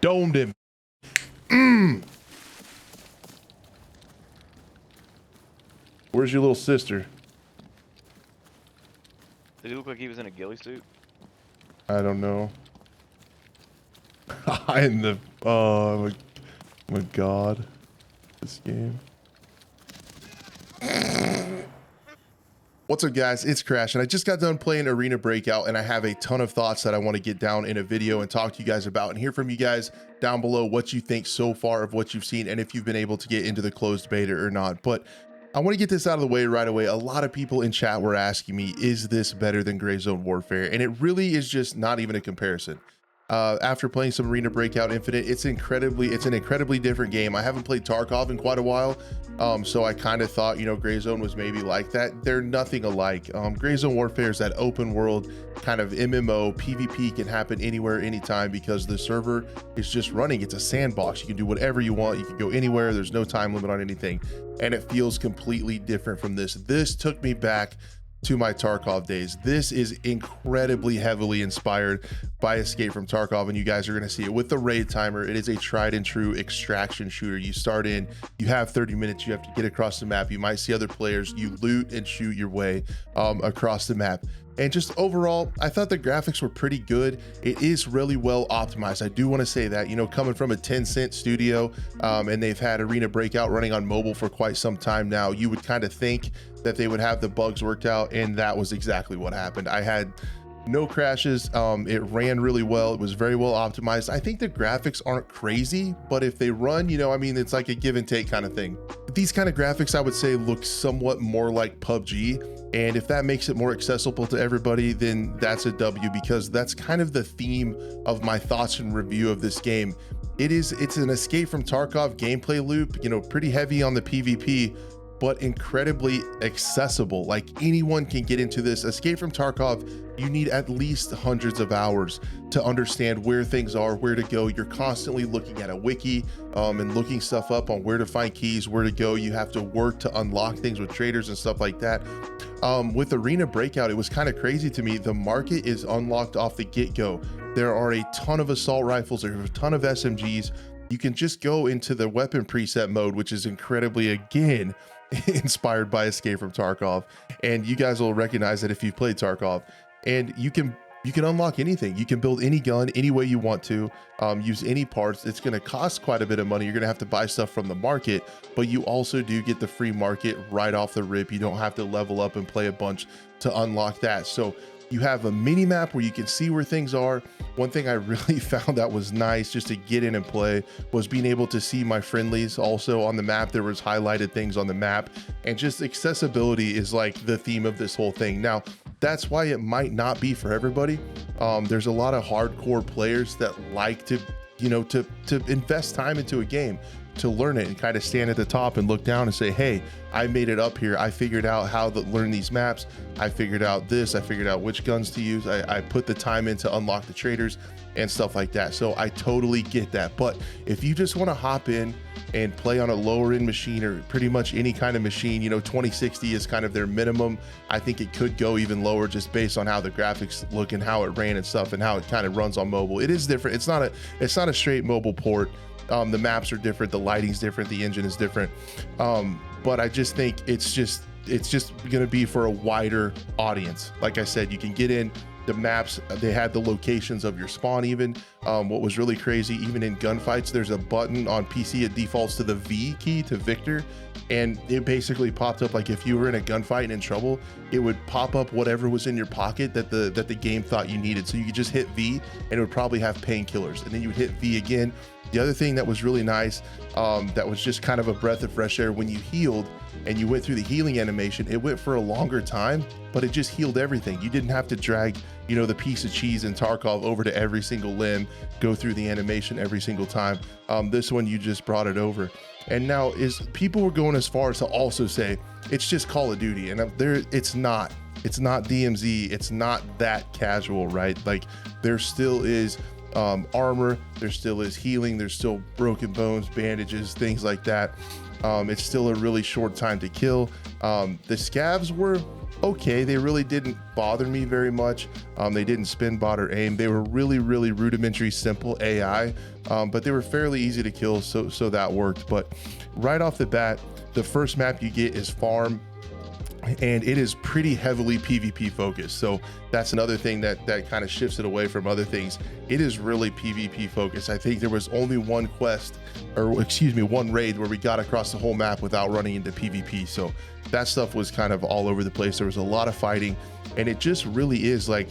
Domed him. Where's your little sister? Did he look like he was in a ghillie suit? I don't know. In the oh my god, this game. What's up, guys? It's Crash, and I just got done playing Arena Breakout, and I have a ton of thoughts that I want to get down in a video and talk to you guys about and hear from you guys down below what you think so far of what you've seen and if you've been able to get into the closed beta or not. But I want to get this out of the way right away. A lot of people in chat were asking me, is this better than Gray Zone Warfare? And it really is just not even a comparison. After playing some Arena Breakout Infinite, it's an incredibly different game. I haven't played Tarkov in quite a while, so I kind of thought, you know, Gray Zone was maybe like that. They're nothing alike. Gray Zone Warfare is that open world kind of MMO. PvP can happen anywhere, anytime, because the server is just running. It's a sandbox. You can do whatever you want. You can go anywhere. There's no time limit on anything, and it feels completely different from this. This took me back to my Tarkov days. This is incredibly heavily inspired by Escape from Tarkov, and you guys are going to see it with the raid timer. It is a tried and true extraction shooter. You start in, you have 30 minutes, you have to get across the map. You might see other players, you loot and shoot your way across the map. And just overall, I thought the graphics were pretty good. It is really well optimized. I do want to say that, you know, coming from a Tencent studio, and they've had Arena Breakout running on mobile for quite some time now, you would kind of think that they would have the bugs worked out, and that was exactly what happened. I had no crashes. It ran really well. It was very well optimized. I think the graphics aren't crazy, but if they run, you know, I mean, it's like a give and take kind of thing. But these kind of graphics, I would say, look somewhat more like PUBG. And if that makes it more accessible to everybody, then that's a W, because that's kind of the theme of my thoughts and review of this game. It's an Escape from Tarkov gameplay loop, you know, pretty heavy on the PvP, but incredibly accessible. Like, anyone can get into this. Escape from Tarkov, you need at least hundreds of hours to understand where things are, where to go. You're constantly looking at a wiki and looking stuff up on where to find keys, where to go. You have to work to unlock things with traders and stuff like that. With Arena Breakout, it was kind of crazy to me. The market is unlocked off the get-go. There are a ton of assault rifles, there are a ton of SMGs. You can just go into the weapon preset mode, which is incredibly, again, inspired by Escape from Tarkov, and you guys will recognize that if you've played Tarkov. And you can unlock anything. You can build any gun any way you want to, use any parts. It's going to cost quite a bit of money. You're going to have to buy stuff from the market, but you also do get the free market right off the rip. You don't have to level up and play a bunch to unlock that. So you have a mini map where you can see where things are. One thing I really found that was nice just to get in and play was being able to see my friendlies also on the map. There was highlighted things on the map, and just accessibility is like the theme of this whole thing. Now, that's why it might not be for everybody. There's a lot of hardcore players that like to, you know, to invest time into a game, to learn it and kind of stand at the top and look down and say, hey, I made it up here. I figured out how to learn these maps. I figured out this. I figured out which guns to use. I put the time in to unlock the traders and stuff like that. So I totally get that. But if you just want to hop in and play on a lower end machine, or pretty much any kind of machine, you know, 2060 is kind of their minimum. I think it could go even lower just based on how the graphics look and how it ran and stuff and how it kind of runs on mobile. It is different. It's not a straight mobile port. The maps are different, the lighting's different, the engine is different, but I just think it's just going to be for a wider audience. Like I said, you can get in the maps. They had the locations of your spawn even. What was really crazy, even in gunfights, there's a button on PC, it defaults to the V key, to Victor, and it basically popped up like if you were in a gunfight and in trouble, it would pop up whatever was in your pocket that the game thought you needed. So you could just hit V and it would probably have painkillers, and then you would hit V again. The other thing that was really nice, that was just kind of a breath of fresh air, when you healed and you went through the healing animation, it went for a longer time, but it just healed everything. You didn't have to drag, you know, the piece of cheese in Tarkov over to every single limb, go through the animation every single time. This one, you just brought it over. And now people were going as far as to also say it's just Call of Duty, and it's not DMZ. It's not that casual, right? Like, there still is armor, there still is healing, there's still broken bones, bandages, things like that. It's still a really short time to kill. The scavs were okay. They really didn't bother me very much. They didn't spin, bot, or aim. They were really, really rudimentary, simple AI, but they were fairly easy to kill, so that worked. But right off the bat, the first map you get is Farm, and it is pretty heavily PvP focused. So that's another thing that kind of shifts it away from other things. It is really PvP focused. I think there was only one quest, or excuse me, one raid where we got across the whole map without running into PvP. So that stuff was kind of all over the place. There was a lot of fighting, and it just really is like,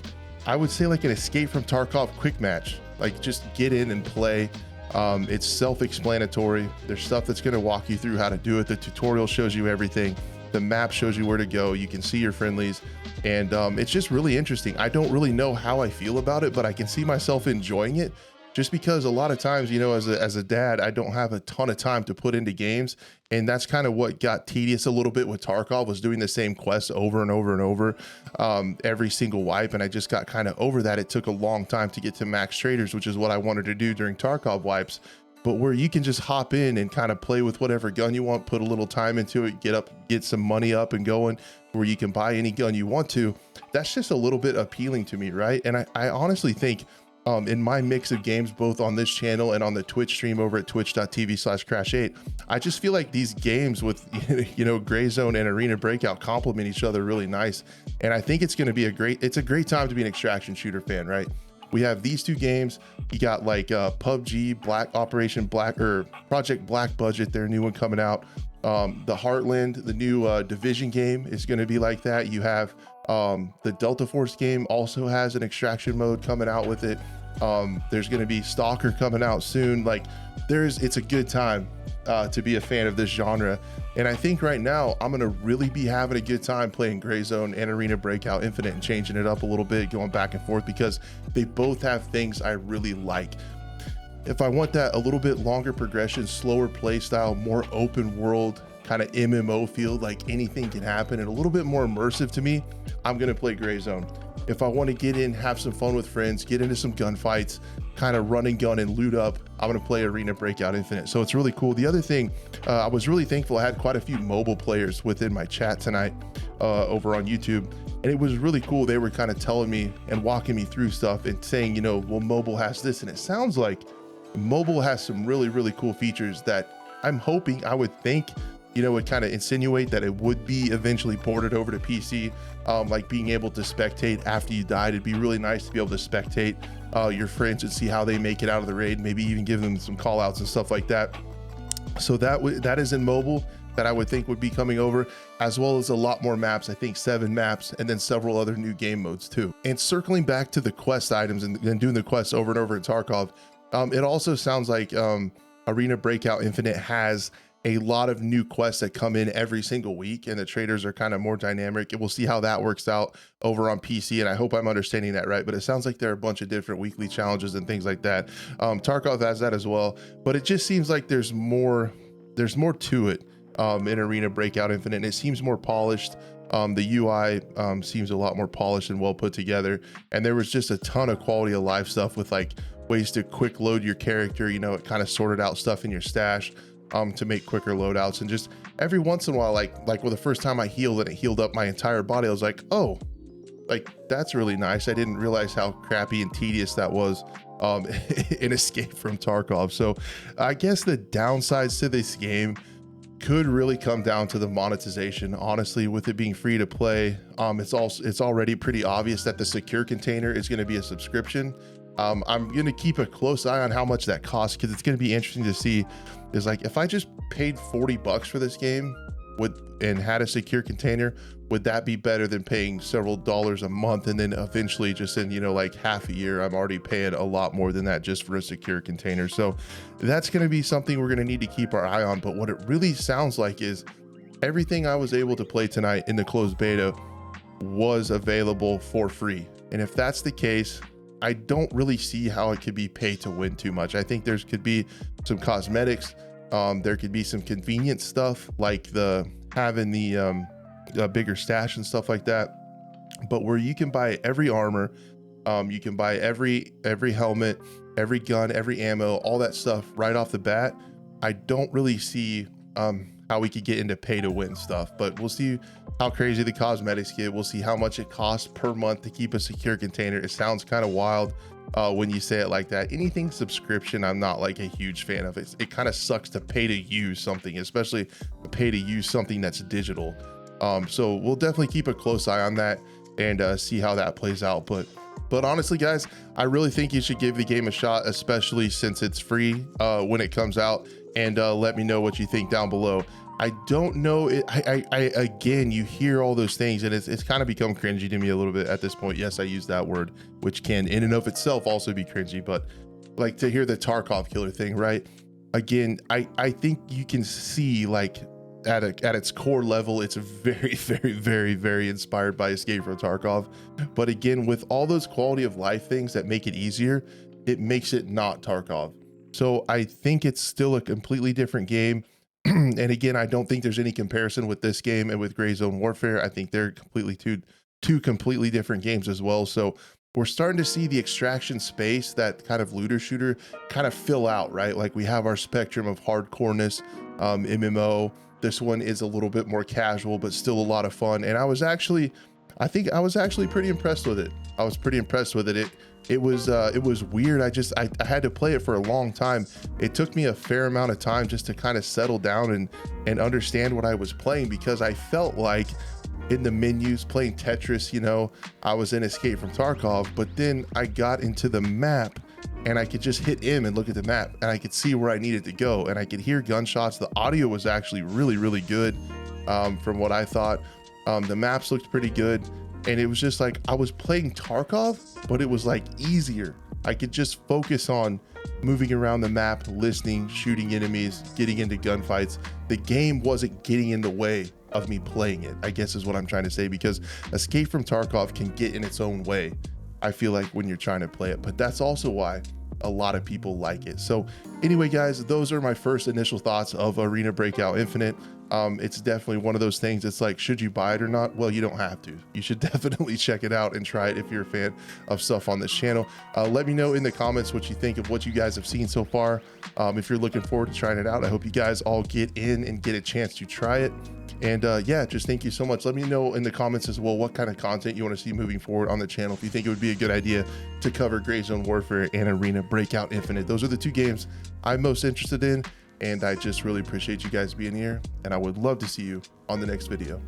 I would say like an Escape from Tarkov quick match. Like just get in and play. It's self-explanatory. There's stuff that's going to walk you through how to do it. The tutorial shows you everything. The map shows you where to go. You can see your friendlies, and it's just really interesting. I don't really know how I feel about it, but I can see myself enjoying it, just because a lot of times, you know, as a dad, I don't have a ton of time to put into games, and that's kind of what got tedious a little bit with Tarkov, was doing the same quests over and over and over every single wipe, and I just got kind of over that. It took a long time to get to max traders, which is what I wanted to do during Tarkov wipes. But where you can just hop in and kind of play with whatever gun you want, put a little time into it, get some money up and going, where you can buy any gun you want to. That's just a little bit appealing to me, right? And I honestly think in my mix of games, both on this channel and on the Twitch stream over at twitch.tv/crash8, I just feel like these games with, you know, Gray Zone and Arena Breakout complement each other really nice. And I think it's going to be it's a great time to be an extraction shooter fan, right? We have these two games. You got like PUBG, Operation Black, or Project Black Budget, their new one coming out. The Heartland, the new Division game, is going to be like that. You have the Delta Force game also has an extraction mode coming out with it. There's going to be Stalker coming out soon. Like it's a good time to be a fan of this genre. And I think right now I'm going to really be having a good time playing Gray Zone and Arena Breakout Infinite and changing it up a little bit, going back and forth, because they both have things I really like. If I want that a little bit longer progression, slower play style, more open world, kind of MMO feel, like anything can happen, and a little bit more immersive to me, I'm going to play Gray Zone. If I want to get in, have some fun with friends, get into some gunfights, kind of run and gun and loot up, I'm going to play Arena Breakout Infinite. So it's really cool. The other thing, I was really thankful I had quite a few mobile players within my chat tonight over on YouTube. And it was really cool. They were kind of telling me and walking me through stuff and saying, you know, well, mobile has this. And it sounds like mobile has some really, really cool features that I'm hoping, I would think, you know, would kind of insinuate that it would be eventually ported over to PC, like being able to spectate after you died. It'd be really nice to be able to spectate your friends and see how they make it out of the raid, maybe even give them some call outs and stuff like that. So that is in mobile, that I would think would be coming over, as well as a lot more maps. I think 7 maps, and then several other new game modes too. And circling back to the quest items and doing the quests over and over in Tarkov, it also sounds like Arena Breakout Infinite has a lot of new quests that come in every single week, and the traders are kind of more dynamic, and we'll see how that works out over on PC. And I hope I'm understanding that right, but it sounds like there are a bunch of different weekly challenges and things like that. Tarkov has that as well, but it just seems like there's more to it in Arena Breakout Infinite, and it seems more polished. The UI seems a lot more polished and well put together, and there was just a ton of quality of life stuff with like ways to quick load your character. You know, it kind of sorted out stuff in your stash to make quicker loadouts, and just every once in a while, like well, the first time I healed and it healed up my entire body, I was like, oh, like that's really nice. I didn't realize how crappy and tedious that was in Escape from Tarkov. So I guess the downsides to this game could really come down to the monetization. Honestly, with it being free to play, it's already pretty obvious that the secure container is going to be a subscription. I'm going to keep a close eye on how much that costs, because it's going to be interesting to see, is like, if I just paid $40 for this game and had a secure container, would that be better than paying several dollars a month, and then eventually just in, you know, like half a year, I'm already paying a lot more than that just for a secure container. So that's going to be something we're going to need to keep our eye on. But what it really sounds like is everything I was able to play tonight in the closed beta was available for free. And if that's the case, I don't really see how it could be pay to win too much. I think could be some cosmetics. There could be some convenient stuff, like having the bigger stash and stuff like that. But where you can buy every armor, you can buy every helmet, every gun, every ammo, all that stuff right off the bat, I don't really see how we could get into pay to win stuff. But we'll see how crazy the cosmetics get. We'll see how much it costs per month to keep a secure container. It sounds kind of wild when you say it like that. Anything subscription, I'm not like a huge fan of. It kind of sucks to pay to use something, especially pay to use something that's digital. So we'll definitely keep a close eye on that and see how that plays out. But honestly, guys, I really think you should give the game a shot, especially since it's free when it comes out, and let me know what you think down below. I don't know it. Again, you hear all those things and it's kind of become cringy to me a little bit at this point. Yes, I use that word, which can in and of itself also be cringy, but like to hear the Tarkov killer thing, right? Again, I think you can see like at its core level, it's very inspired by Escape from Tarkov. But again, with all those quality of life things that make it easier, it makes it not Tarkov. So I think it's still a completely different game. And again, I don't think there's any comparison with this game and with Gray Zone Warfare. I think they're completely two completely different games as well. So we're starting to see the extraction space, that kind of looter shooter, kind of fill out, right? Like we have our spectrum of hardcoreness, MMO. This one is a little bit more casual, but still a lot of fun. And I think I was actually pretty impressed with it. I was pretty impressed with it. It was weird. I had to play it for a long time. It took me a fair amount of time just to kind of settle down and understand what I was playing, because I felt like in the menus playing Tetris, you know, I was in Escape from Tarkov, but then I got into the map and I could just hit M and look at the map and I could see where I needed to go and I could hear gunshots. The audio was actually really good from what I thought. The maps looked pretty good. And it was just like, I was playing Tarkov, but it was like easier. I could just focus on moving around the map, listening, shooting enemies, getting into gunfights. The game wasn't getting in the way of me playing it, I guess is what I'm trying to say, because Escape from Tarkov can get in its own way, I feel like, when you're trying to play it. But that's also why a lot of people like it. So anyway, guys, those are my first initial thoughts of Arena Breakout Infinite. It's definitely one of those things. It's like, should you buy it or not? Well, you don't have to. You should definitely check it out and try it if you're a fan of stuff on this channel. Let me know in the comments what you think of what you guys have seen so far. If you're looking forward to trying it out, I hope you guys all get in and get a chance to try it. And yeah, just thank you so much. Let me know in the comments as well what kind of content you want to see moving forward on the channel. If you think it would be a good idea to cover Gray Zone Warfare and Arena Breakout Infinite. Those are the two games I'm most interested in. And I just really appreciate you guys being here. And I would love to see you on the next video.